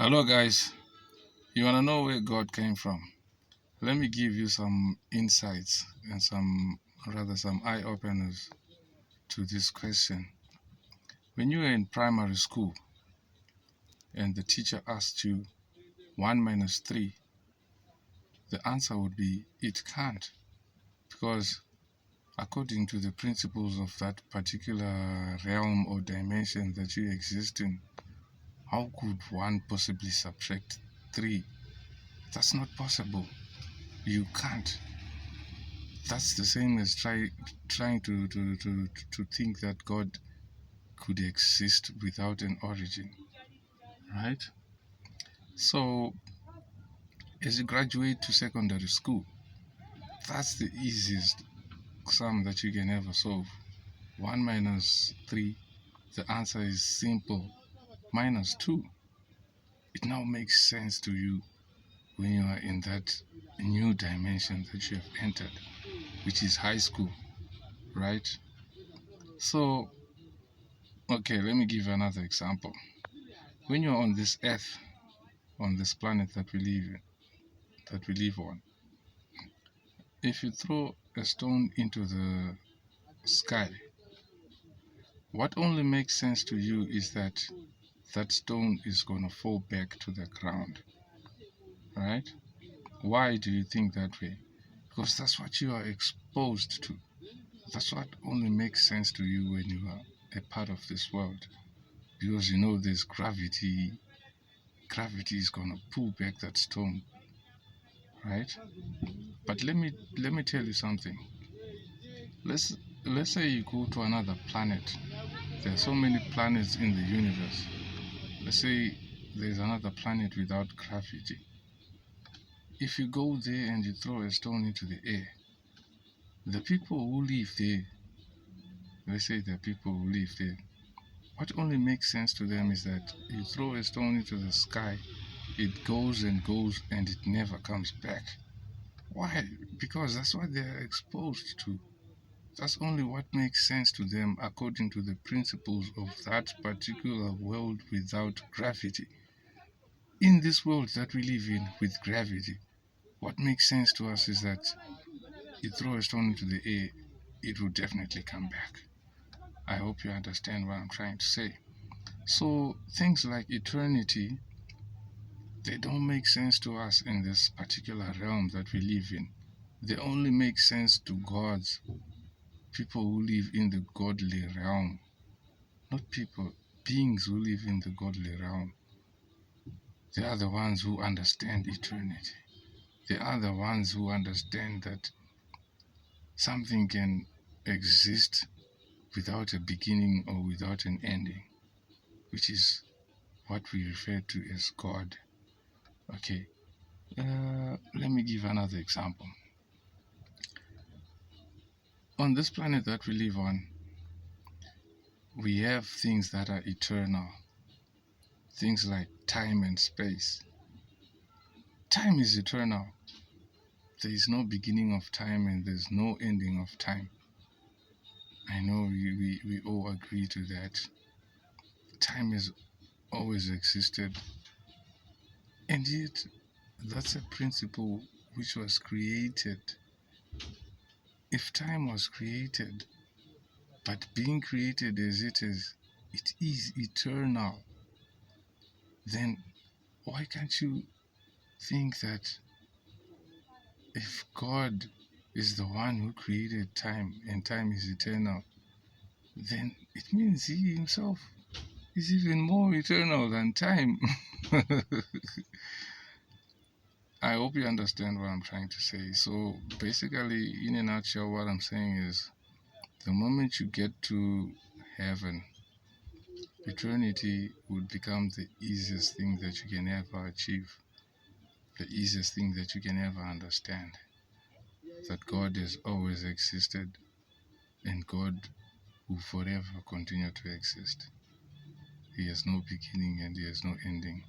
Hello, guys. You want to know where God came from? Let me give you some insights and some eye openers to this question. When you were in primary school and the teacher asked you 1 minus 3, the answer would be it can't, because according to the principles of that particular realm or dimension that you exist in, how could one possibly subtract 3? That's not possible. You can't. That's the same as trying to think that God could exist without an origin, right? So, as you graduate to secondary school, that's the easiest sum that you can ever solve. 1 minus 3, the answer is simple, minus 2. It now makes sense to you when you are in that new dimension that you have entered, which is high school, right? So, okay, let me give you another example. When you're on this earth, on this planet that we live on, if you throw a stone into the sky, what only makes sense to you is that that stone is going to fall back to the ground, right? Why do you think that way? Because that's what you are exposed to. That's what only makes sense to you when you are a part of this world. Because you know there's gravity. Gravity is going to pull back that stone, right? But let me tell you something. Let's let's say you go to another planet. There are so many planets in the universe. Let's say there's another planet without gravity. If you go there and you throw a stone into the air, the people who live there, let's say the people who live there, what only makes sense to them is that you throw a stone into the sky, it goes and goes and it never comes back. Why? Because that's what they're exposed to. That's only what makes sense to them according to the principles of that particular world without gravity. In this world that we live in with gravity, what makes sense to us is that you throw a stone into the air, it will definitely come back. I hope you understand what I'm trying to say. So, things like eternity, they don't make sense to us in this particular realm that we live in. They only make sense to gods, people who live in the godly realm. Not people, beings who live in the godly realm. They are the ones who understand eternity. They are the ones who understand that something can exist without a beginning or without an ending, which is what we refer to as God. Okay, let me give another example. On this planet that we live on, we have things that are eternal, things like time and space. Time is eternal. There is no beginning of time and there's no ending of time. I know we all agree to that. Time has always existed, and yet that's a principle which was created. If time was created, but being created as it is eternal, then why can't you think that if God is the one who created time and time is eternal, then it means He Himself is even more eternal than time. I hope you understand what I'm trying to say. So basically, in a nutshell, what I'm saying is the moment you get to heaven, eternity would become the easiest thing that you can ever achieve, the easiest thing that you can ever understand. That God has always existed and God will forever continue to exist. He has no beginning and He has no ending.